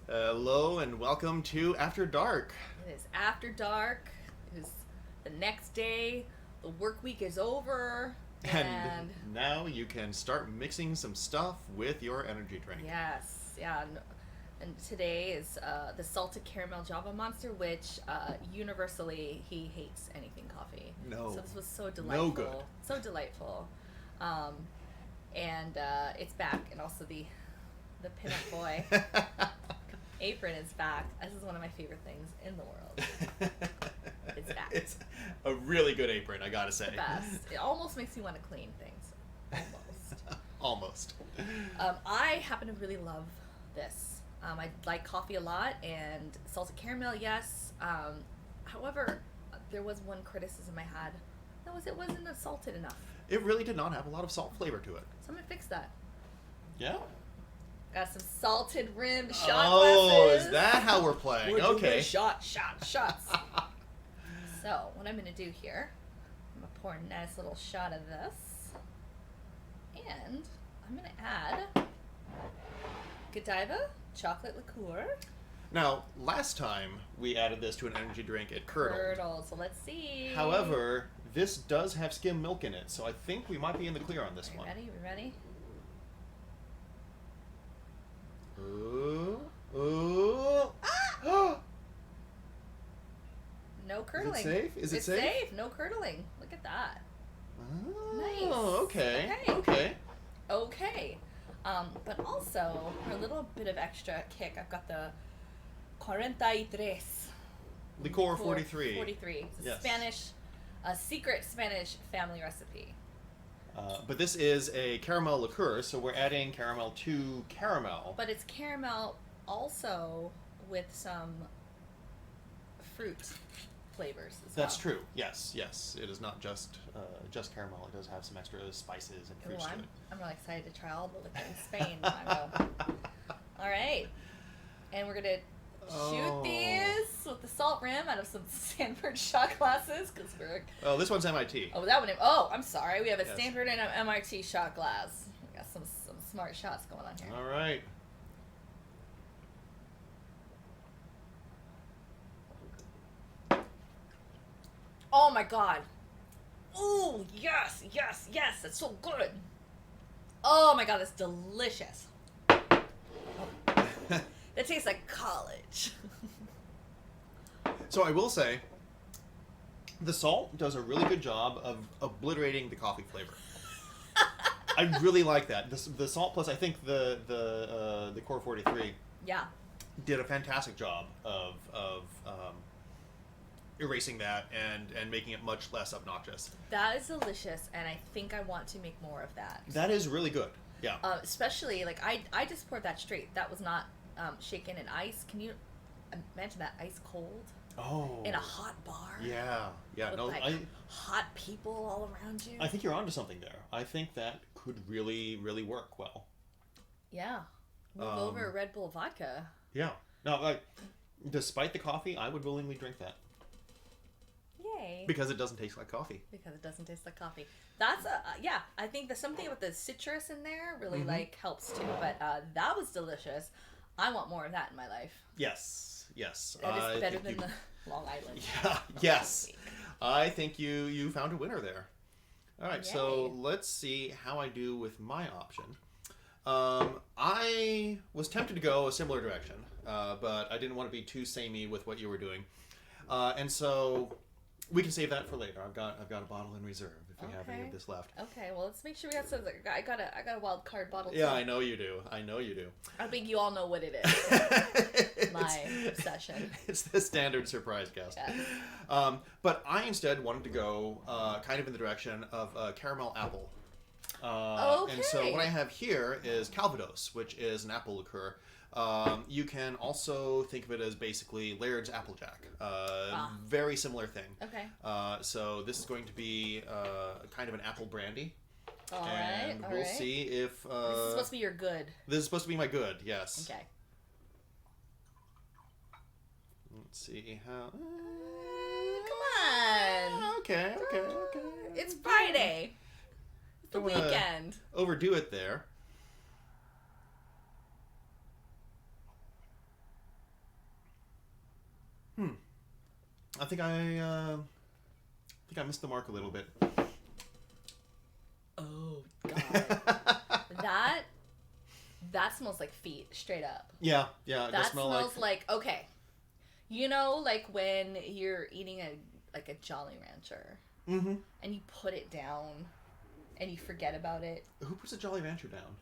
Hello and welcome to After Dark. It is after dark. It is the next day. The work week is over. And now you can start mixing some stuff with your energy drink. Yes, yeah. And today is the salted caramel Java Monster, which universally he hates anything coffee. No. So this was so delightful. No good. So delightful. And it's back, and also the pinup boy apron is back. This is one of my favorite things in the world. It's back. It's a really good apron, I gotta say. The best. It almost makes me want to clean things. Almost. Almost. I happen to really love this. I like coffee a lot, and salted caramel, yes. However, there was one criticism I had. It wasn't salted enough. It really did not have a lot of salt flavor to it. So I'm gonna fix that. Yeah? Got some salted rimmed shot Oh, glasses. is that how we're playing? We're Okay. doing shots. So what I'm gonna do here, I'm gonna pour a nice little shot of this, and I'm gonna add Godiva chocolate liqueur. Now, last time we added this to an energy drink, it curdled. So let's see. However, this does have skim milk in it, so I think we might be in the clear on this one. We ready? Ooh. Ooh. Ah! No curdling. Is it safe? Is it it's safe? No curdling. Look at that. Oh, Nice. Okay. Okay. But also, for a little bit of extra kick, I've got the 43. Licor 43. 43. It's Yes. a secret Spanish family recipe. But this is a caramel liqueur, so we're adding caramel to caramel. But it's caramel also with some fruit flavors as That's well. true. Yes. It is not just caramel. It does have some extra spices and fruits to it. I'm really excited to try all the liquor in Spain when I go. All right. And we're going to shoot these with the salt rim out of some Stanford shot glasses because we're... Oh, this one's MIT. Oh, that one... Oh, I'm sorry. We have a Yes. Stanford and an MIT shot glass. We got some smart shots going on here. All right. Oh, my God. Ooh, yes. That's so good. Oh, my God. That's delicious. That tastes like college. So I will say, the salt does a really good job of obliterating the coffee flavor. I really like that. The salt plus, I think the Core 43 Yeah. did a fantastic job of erasing that and making it much less obnoxious. That is delicious, and I think I want to make more of that. That is really good. Yeah. Especially, like, I just poured that straight. That was not shaken in ice. Can you imagine that ice cold? Oh. In a hot bar? Yeah. With, No, like, hot people all around you? I think you're onto something there. I think that could really, really work well. Yeah. Move over Red Bull vodka. Yeah. No, like, despite the coffee, I would willingly drink that. Yay. Because it doesn't taste like coffee. Because it doesn't taste like coffee. That's yeah. I think there's something with the citrus in there really like helps too. But that was delicious. I want more of that in my life. Yes. That is better than the Long Island. Yeah. Yes. I think you found a winner there. All right. Yay. So let's see how I do with my option. I was tempted to go a similar direction, but I didn't want to be too samey with what you were doing, and so. We can save that for later. I've got a bottle in reserve if we have any of this left. Okay, well let's make sure we got some. I got a wild card bottle. Yeah, too. I know you do. I think you all know what it is. My obsession. It's the standard surprise guest. Yes. But I instead wanted to go kind of in the direction of caramel apple. Okay. And so what I have here is Calvados, which is an apple liqueur. You can also think of it as basically Laird's Applejack. Very similar thing. Okay. So this is going to be kind of an apple brandy. All right. We'll see if... this is supposed to be your good. This is supposed to be my good, yes. Okay. Let's see how... Come on. Okay. It's Friday. It's the Don't wanna weekend. Overdo it there. I think I missed the mark a little bit. Oh God, that smells like feet, straight up. Yeah, it That does smell smells like okay. You know, like when you're eating a Jolly Rancher, Mm-hmm. and you put it down, and you forget about it. Who puts a Jolly Rancher down?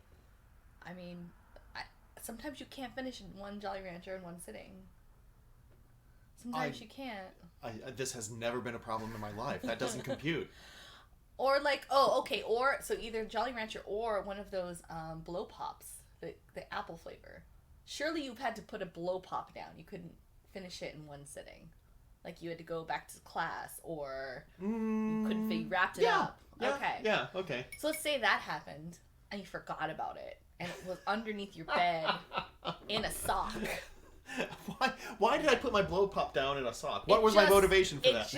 I mean, sometimes you can't finish one Jolly Rancher in one sitting. Sometimes you can't. This has never been a problem in my life. That doesn't compute. Or or so either Jolly Rancher or one of those blow pops, the apple flavor. Surely you've had to put a blow pop down. You couldn't finish it in one sitting. Like you had to go back to class, or you couldn't. You wrapped it up. Okay. Yeah. Okay. So let's say that happened, and you forgot about it, and it was underneath your bed in a sock. Why did I put my blow pop down in a sock? What was my motivation for that?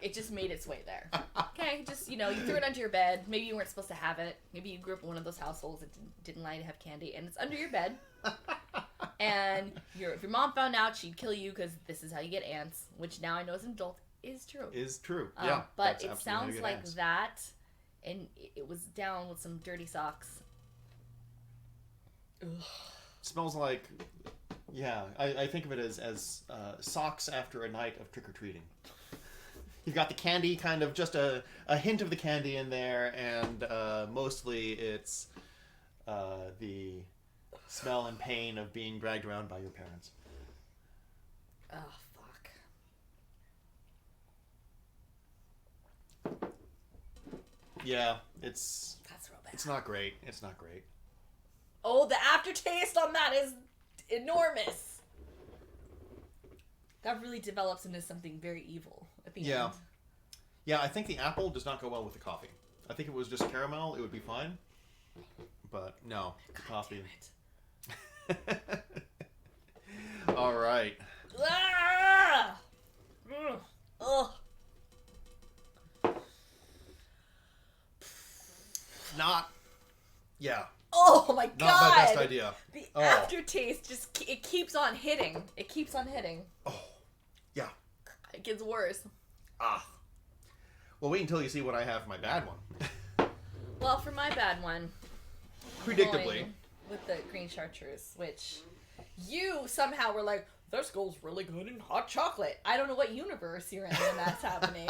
It just made its way there. Okay, just, you threw it under your bed. Maybe you weren't supposed to have it. Maybe you grew up in one of those households that didn't allow you to have candy, and it's under your bed. And if your mom found out, she'd kill you because this is how you get ants, which now I know as an adult is true. Yeah. But it sounds like ants. That, and it was down with some dirty socks. Ugh. Smells like... Yeah, I think of it as socks after a night of trick-or-treating. You've got the candy, kind of just a hint of the candy in there, and mostly it's the smell and pain of being dragged around by your parents. Oh, fuck. Yeah, that's real bad. It's not great. It's not great. Oh, the aftertaste on that is enormous. That really develops into something very evil at the end. Yeah, I think the apple does not go well with the coffee. I think if it was just caramel, it would be fine. But no, the coffee. Damn it. All right. Ah! Ugh. Yeah. Oh my god! Not my best idea. The aftertaste it keeps on hitting. It keeps on hitting. Oh, yeah. It gets worse. Well, wait until you see what I have for my bad one. Well, for my bad one, predictably, with the green chartreuse, which you somehow were like, this goes really good in hot chocolate. I don't know what universe you're in when that's happening.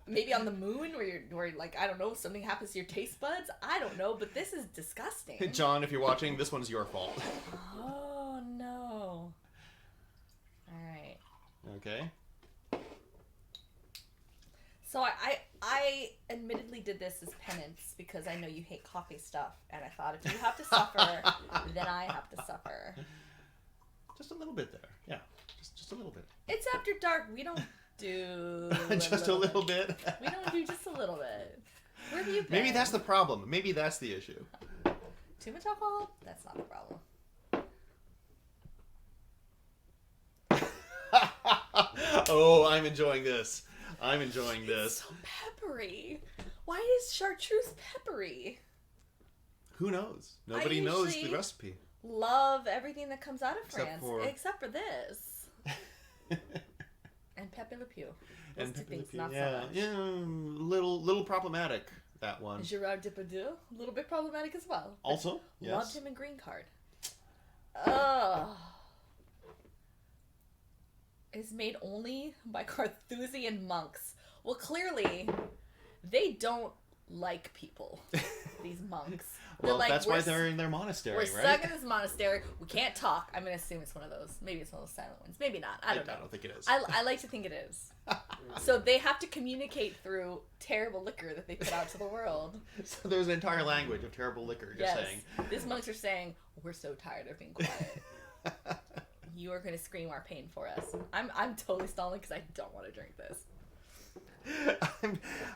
Maybe on the moon where like, I don't know, something happens to your taste buds. I don't know, but this is disgusting. John, if you're watching, this one's your fault. Oh, no. All right. Okay. So I admittedly did this as penance because I know you hate coffee stuff, and I thought if you have to suffer, then I have to suffer. Just a little bit there. Yeah. Just a little bit. It's after dark. We don't do just a little bit. We don't do just a little bit. Where have you been? Maybe that's the problem. Maybe that's the issue. Too much alcohol? That's not the problem. Oh, I'm enjoying this. It's so peppery. Why is chartreuse peppery? Who knows? Nobody knows the recipe. Love everything that comes out of France, except for this. And Pepe Le Pew. And Pepe Le Pew, not yeah, so much. yeah, little problematic, that one. Gerard Depardieu, a little bit problematic as well. Also, yes. Loved him in Green Card. Ugh. Is made only by Carthusian monks. Well, clearly, they don't like people. These monks. Well, like, that's why they're in their monastery, right? We're stuck in this monastery. We can't talk. I'm going to assume it's one of those. Maybe it's one of those silent ones. Maybe not. I don't know. I don't think it is. I like to think it is. So they have to communicate through terrible liquor that they put out to the world. So there's an entire language of terrible liquor you're saying. These monks are saying, we're so tired of being quiet. You are going to scream our pain for us. I'm totally stalling because I don't want to drink this.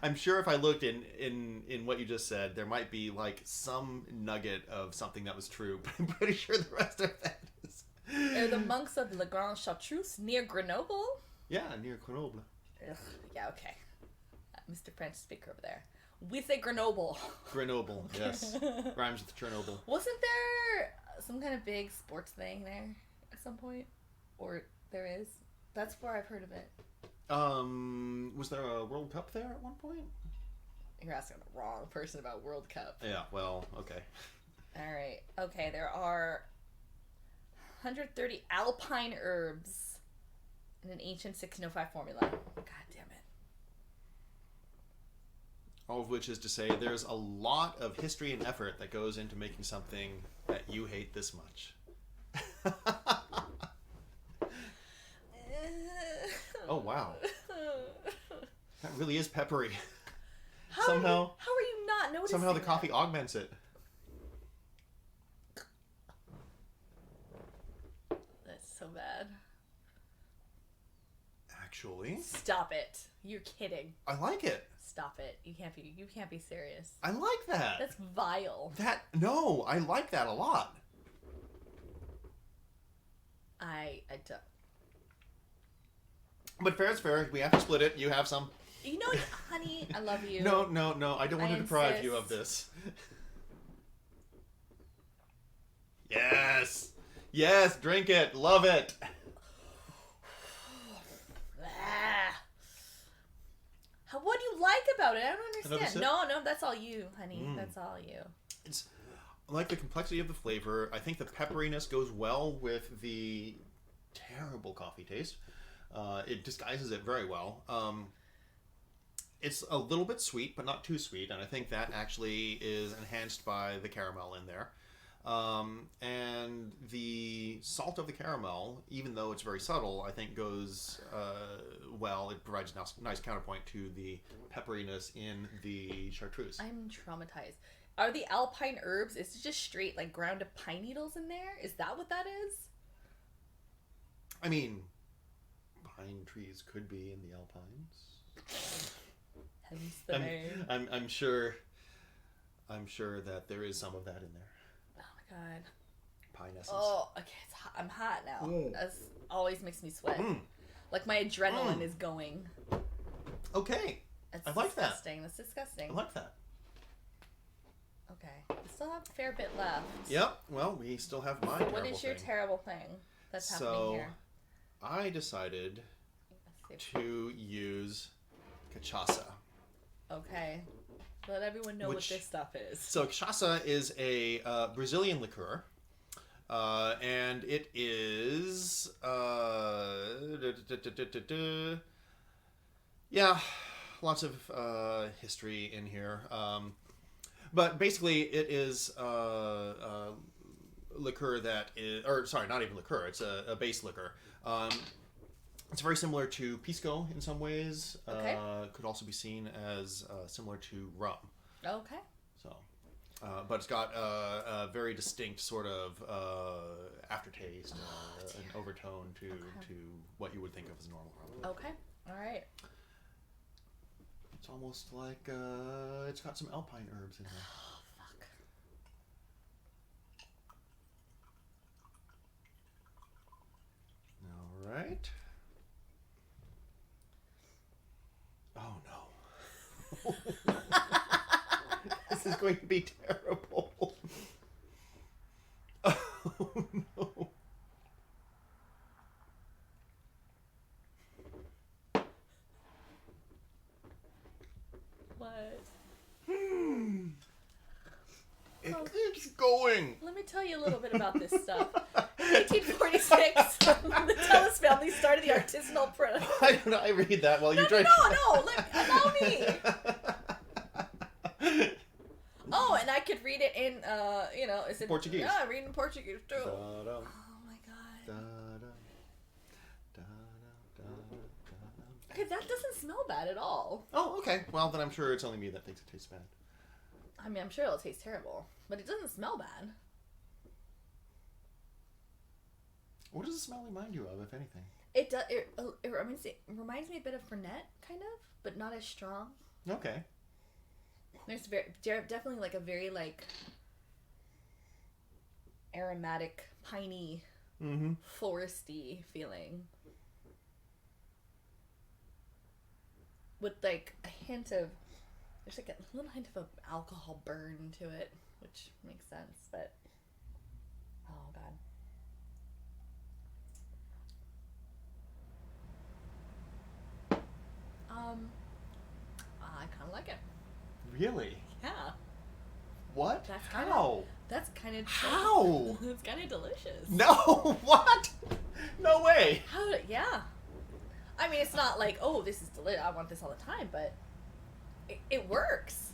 I'm sure if I looked in what you just said, there might be like some nugget of something that was true, but I'm pretty sure the rest of that is. They're the monks of Le Grand Chartreuse near Grenoble. Yeah, near Grenoble. Ugh, yeah, okay. Mr. French speaker over there. We say Grenoble. Grenoble, yes. Rhymes with Chernobyl. Wasn't there some kind of big sports thing there at some point? Or there is? That's where I've heard of it. Was there a World Cup there at one point? You're asking the wrong person about World Cup. Yeah, well, okay. All right. Okay, there are 130 alpine herbs in an ancient 1605 formula. God damn it. All of which is to say there's a lot of history and effort that goes into making something that you hate this much. Oh, wow. That really is peppery. How are you not noticing Somehow the that? coffee augments it. That's so bad. Actually, Stop it. You're kidding. I like it. Stop it. You can't be serious. I like that. That's vile. No, I like that a lot. I don't. But fair is fair. We have to split it. You have some. You know, honey, I love you. No. I don't want I to deprive insist. you of this. Yes. Yes, drink it. Love it. What do you like about it? I don't Another understand. sip? No, that's all you, honey. That's all you. It's I like the complexity of the flavor. I think the pepperiness goes well with the terrible coffee taste. It disguises it very well. It's a little bit sweet, but not too sweet, and I think that actually is enhanced by the caramel in there. And the salt of the caramel, even though it's very subtle, I think goes well. It provides a nice counterpoint to the pepperiness in the chartreuse. I'm traumatized. Are the alpine herbs, is it just straight, like, ground up pine needles in there? Is that what that is? I mean, pine trees could be in the Alpines. Hence the name. I'm sure that there is some of that in there. Oh my god. Pine essence. Oh, okay, it's hot. I'm hot now. That's always makes me sweat. Mm. Like my adrenaline is going. Okay. That's I like that. disgusting. That's disgusting. I like that. Okay. We still have a fair bit left. Yep. Well, we still have my terrible What is your thing. terrible thing that's happening here? I decided Let's see. to use cachaça. Okay. Let everyone know what this stuff is. So cachaça is a Brazilian liqueur. And it is yeah, lots of history in here. But basically it is liqueur that is, or sorry, not even liqueur, it's a base liquor. It's very similar to pisco in some ways. Okay. Could also be seen as similar to rum. Okay. So, but it's got a very distinct sort of aftertaste, an overtone to what you would think of as normal rum. Okay. All right. It's almost like it's got some alpine herbs in there. Oh, fuck. All right. Oh no. This is going to be terrible. Oh no. What? It keeps going. Let me tell you a little bit about this stuff. In 1846, the Tellis family started the artisanal press. I don't know. I read that while you're trying. No. Allow me. Oh, and I could read it in, is it Portuguese. Yeah, I read in Portuguese too. Da-da, Oh my god. da-da, da-da, da-da. Okay, that doesn't smell bad at all. Oh, okay. Well, then I'm sure it's only me that thinks it tastes bad. I mean, I'm sure it'll taste terrible, but it doesn't smell bad. What does it smell remind you of, if anything? It does. It reminds me a bit of Fernet, kind of, but not as strong. Okay. There's definitely like a very like aromatic, piney, foresty feeling, with like a hint of there's like a little hint of an alcohol burn to it, which makes sense. But oh god. Really? Yeah. What? That's How? That's kind of How? It's kind of delicious. No. What? No way. Yeah. I mean, it's not like, oh, this is delicious. I want this all the time, but it works.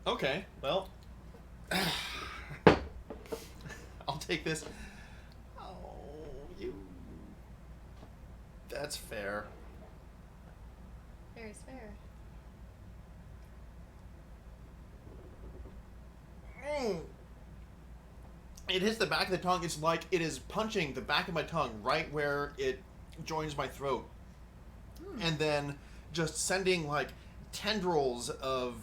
Okay. Well, I'll take this. Oh, you. That's fair. Fair is fair. It hits the back of the tongue. It's like it is punching the back of my tongue right where it joins my throat. And then just sending like tendrils of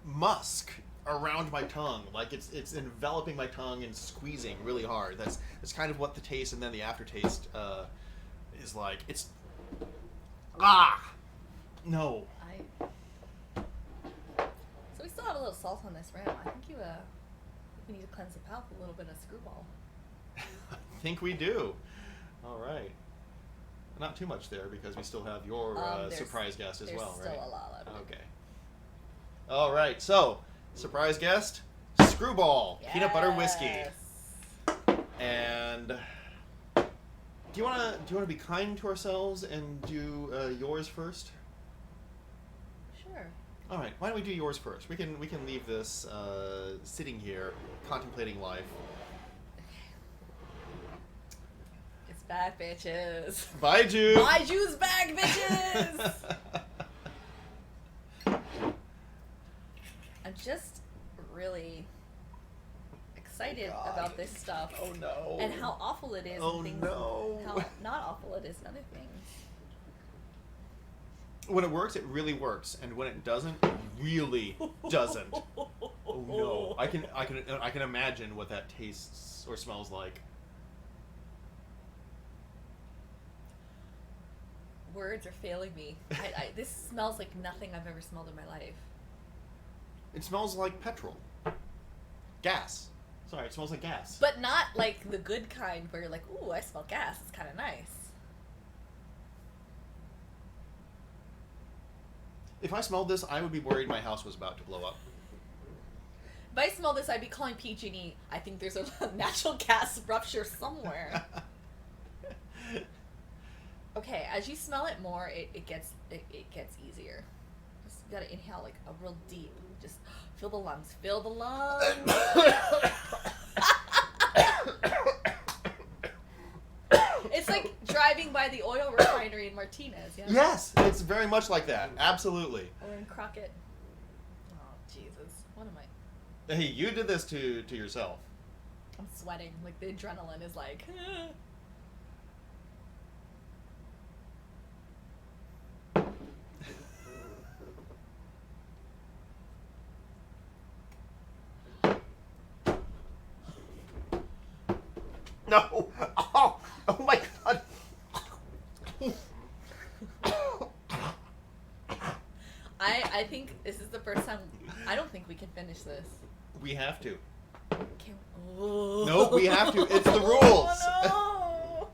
musk around my tongue. Like it's enveloping my tongue and squeezing really hard. That's kind of what the taste and then the aftertaste is like. It's no. So we still have a little salt on this round. I think we need to cleanse the palate with a little bit of screwball. I think we do. All right. Not too much there because we still have your surprise guest as well, right? There's still a lot left. Okay. All right. So, surprise guest, Screwball, peanut butter whiskey. And do you wanna be kind to ourselves and do yours first? Sure. All right. Why don't we do yours first? We can leave this sitting here contemplating life. It's back, bitches. Baiju. Baiju's back, bitches. I'm just really excited about this stuff. Oh no. And how awful it is. Oh and things, no. How not awful it is and other things. When it works, it really works, and when it doesn't, it really doesn't. Oh no. I can imagine what that tastes or smells like. Words are failing me. This smells like nothing I've ever smelled in my life. It smells like petrol. Gas. Sorry, it smells like gas. But not like the good kind where you're like, ooh, I smell gas. It's kind of nice. If I smelled this, I would be worried my house was about to blow up. If I smell this, I'd be calling PG&E. I think there's a natural gas rupture somewhere. Okay, as you smell it more, it gets easier. Just gotta inhale like a real deep. Just fill the lungs. Fill the lungs. It's like driving by the oil refinery in Martinez. Yeah? Yes, it's very much like that. Absolutely. Or in Crockett. Oh Jesus! What am I? Hey, you did this to yourself. I'm sweating. Like the adrenaline is like. No. Oh my God. I think this is the first time. I don't think we can finish this. We have to. Can oh. No, we have to. It's the rules. Oh,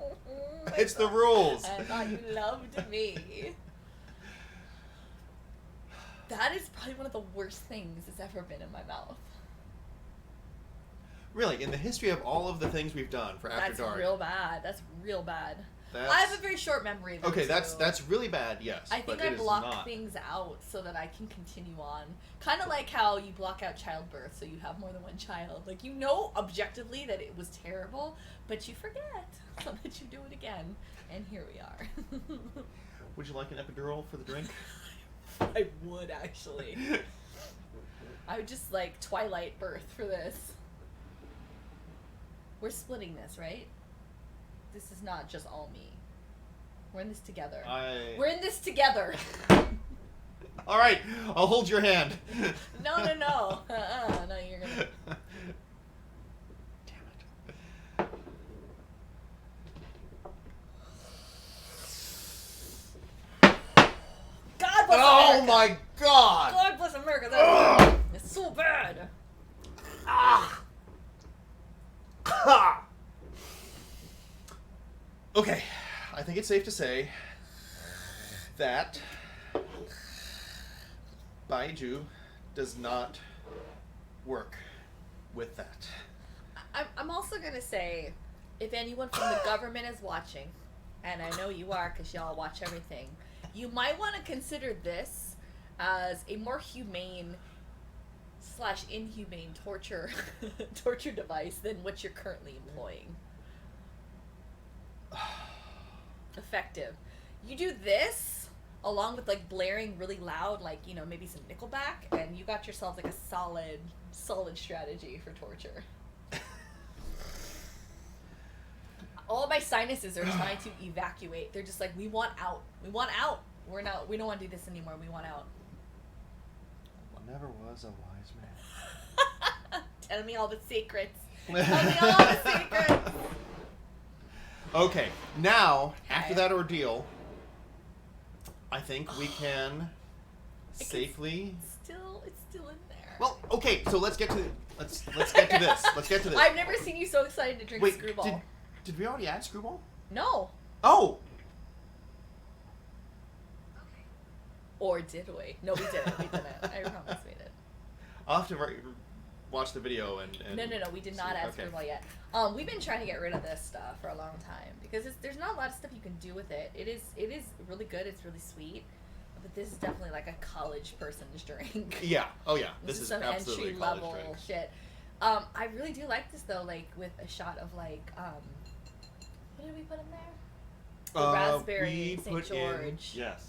no. It's the rules. I thought you loved me. That is probably one of the worst things that's ever been in my mouth. Really, in the history of all of the things we've done for After Dark. That's real bad. That's real bad. That's... I have a very short memory. Though, okay, too. that's really bad. Yes, I think but I it is block not. things out so that I can continue on. Kind of like how you block out childbirth so you have more than one child. Like you know objectively that it was terrible, but you forget so that you do it again. And here we are. Would you like an epidural for the drink? I would actually. I would just like Twilight birth for this. We're splitting this, right? This is not just all me. We're in this together. We're in this together. All right, I'll hold your hand. No. No, you're gonna. Damn it. God bless Oh America. my God! God bless America. That it's so bad. Ah. Okay, I think it's safe to say that Baijiu does not work with that. I'm also going to say, if anyone from the government is watching, and I know you are because y'all watch everything, you might want to consider this as a more humane / inhumane torture device than what you're currently employing. Effective. You do this along with like blaring really loud, like, you know, maybe some Nickelback, and you got yourself like a solid strategy for torture. All my sinuses are trying to evacuate. They're just like, we want out. We want out. We don't want to do this anymore. We want out. Never was a wise man. Tell me all the secrets. Tell me all the secrets. Okay, now, Okay. after that ordeal, I think we can safely... It's still in there. Well, okay, so let's get to this. Let's get to this. I've never seen you so excited to drink Wait, Screwball. did we already add Screwball? No. Oh! Or did we? No, we didn't. I promise we did. I'll have to watch the video and No, we did not add okay. Screwball yet. We've been trying to get rid of this stuff for a long time because there's not a lot of stuff you can do with it. It is really good. It's really sweet, but this is definitely like a college person's drink. Yeah. Oh yeah. This is some absolutely entry a college level drink. shit. I really do like this though, like with a shot of like what did we put in there? The raspberry we St. put George. yes.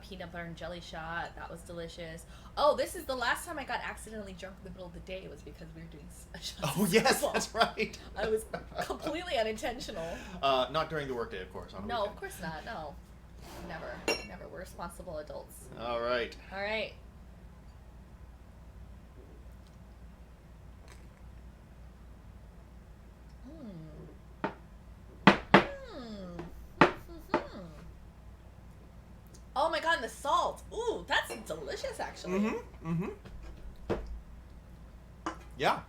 Peanut butter and jelly shot. That was delicious. Oh, this is the last time I got accidentally drunk in the middle of the day. It was because we were doing a shot. Oh of yes, Screwball. that's right. I was completely unintentional. Not during the workday, of course. On a No, weekend. of course not. No, never. We're responsible adults. All right. All right. Oh my god, and the salt. Ooh, that's delicious, actually. Yeah.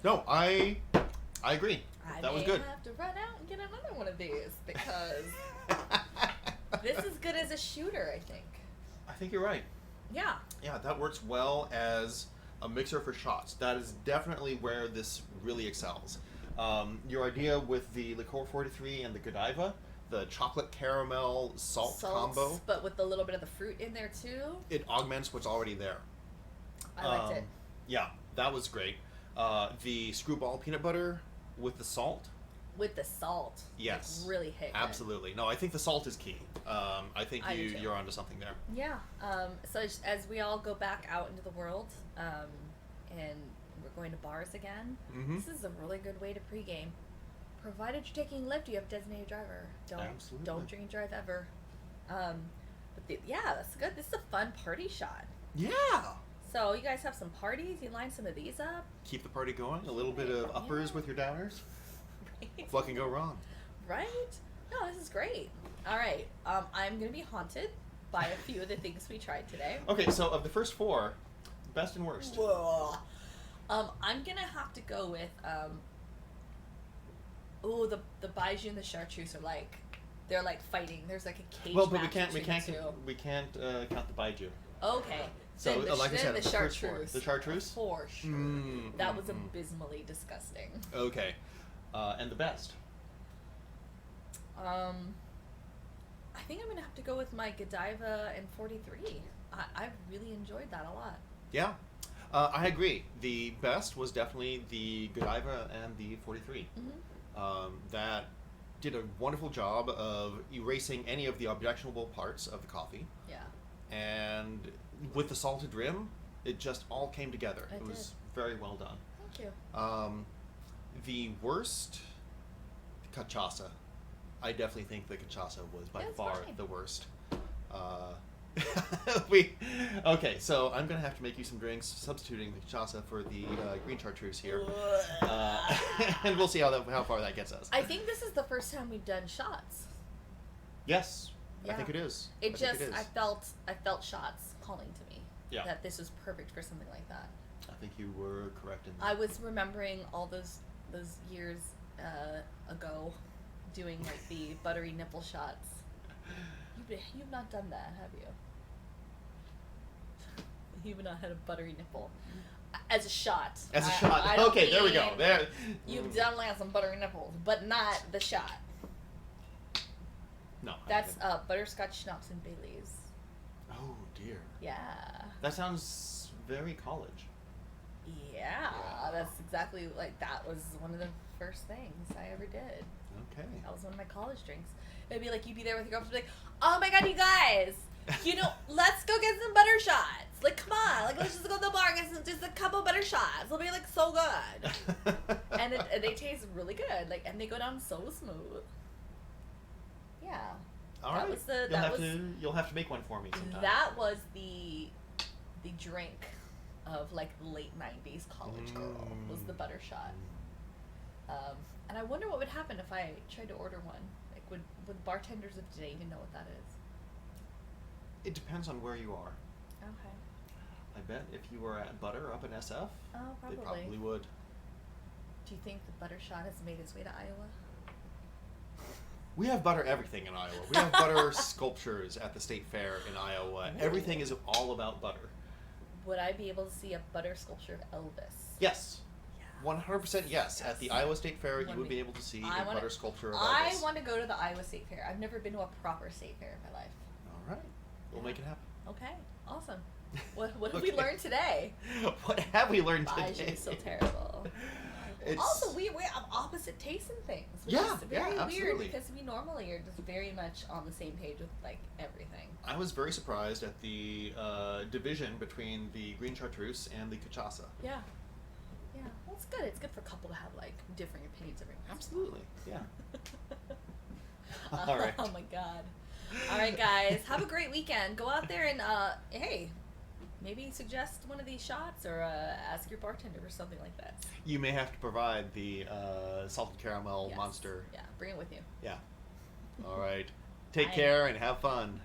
No, I agree. That was good. I may have to run out and get another one of these because this is good as a shooter, I think. I think you're right. Yeah. Yeah, that works well as a mixer for shots. That is definitely where this really excels. Your idea with the Liqueur 43 and the Godiva, the chocolate caramel salt combo, but with a little bit of the fruit in there too. it augments what's already there. I liked it. Yeah, that was great. The Screwball peanut butter with the salt. With the salt. Yes. Like, really hit. Absolutely. No, I think the salt is key. I think I do too. you're onto something there. Yeah. So as we all go back out into the world, and we're going to bars again, this is a really good way to pregame. Provided you're taking Lyft, you have a designated driver. Absolutely. Don't drink and drive ever. Yeah, that's good. This is a fun party shot. Yeah. So you guys have some parties. You line some of these up. Keep the party going. A little bit of uppers with your downers. Right? What can go wrong? Right? No, this is great. All right. I'm gonna be haunted by a few of the things we tried today. Okay, so of the first four, best and worst. Whoa. I'm gonna have to go with the Baijiu and the Chartreuse are like they're like fighting. There's like a cage. Well, but match between the two. count the Baijiu. Okay. So, then like I said, the the first four. Chartreuse. The Chartreuse? For sure. That was abysmally disgusting. Okay, and the best. I think I'm gonna have to go with my Godiva and 43. I really enjoyed that a lot. Yeah, I agree. The best was definitely the Godiva and the 43. That did a wonderful job of erasing any of the objectionable parts of the coffee. Yeah. And with the salted rim, it just all came together. It was very well done. Thank you. The worst, cachaça. I definitely think the cachaça was by far fine. the worst. Okay, so I'm gonna have to make you some drinks, substituting the cachaça for the green chartreuse here, and we'll see how far that gets us. I think this is the first time we've done shots. Yes, I Yeah. think it is. I I felt shots calling to me. Yeah. That this was perfect for something like that. I think you were correct in that. I was remembering all those years ago, doing like the buttery nipple shots. You've not done that, have you? You've not had a buttery nipple. As a shot. As a shot. I don't Okay, there we go. mean There. You've definitely had some buttery nipples, but not the shot. No. That's butterscotch schnapps and Baileys. Oh dear. Yeah. That sounds very college. Yeah, that's exactly like that was one of the first things I ever did. Okay. That was one of my college drinks. It'd be like you'd be there with your girlfriend, be like, "Oh my god, you guys, let's go get some butter shots. Like, come on, like let's just go to the bar and get just a couple butter shots. They'll be like so good, and they taste really good. Like, and they go down so smooth. Yeah. All that right. was You'll have to make one for me sometime. that was the drink of like late 90s college girl was the butter shot. And I wonder what would happen if I tried to order one. Like, would bartenders of today even know what that is? It depends on where you are. Okay. I bet if you were at Butter up in SF, Oh, they probably would. Do you think the butter shot has made its way to Iowa? We have butter everything in Iowa. We have butter sculptures at the state fair in Iowa. Ooh. Everything is all about butter. Would I be able to see a butter sculpture of Elvis? Yes. 100% yes. At the Iowa State Fair, you Wanna would be- be able to see I a wanna- butter sculpture of I Elvis. want to go to the Iowa State Fair. I've never been to a proper state fair in my life. All right. We'll make it happen. Okay, awesome. What have we learned today? What have we learned Bye, today? she's so terrible. It's- Also, we have opposite tastes in things, which Yeah, is very yeah, weird absolutely. because we normally are just very much on the same page with like everything. I was very surprised at the division between the green chartreuse and the cachaça. Yeah, yeah. Well, it's good. It's good for a couple to have like differing opinions every once in a Absolutely. Yeah. while. All right. Oh my god. All right, guys. Have a great weekend. Go out there and hey, maybe suggest one of these shots or ask your bartender or something like that. You may have to provide the salted caramel Yes. monster. Yeah, bring it with you. Yeah. All right. Take Bye. care and have fun.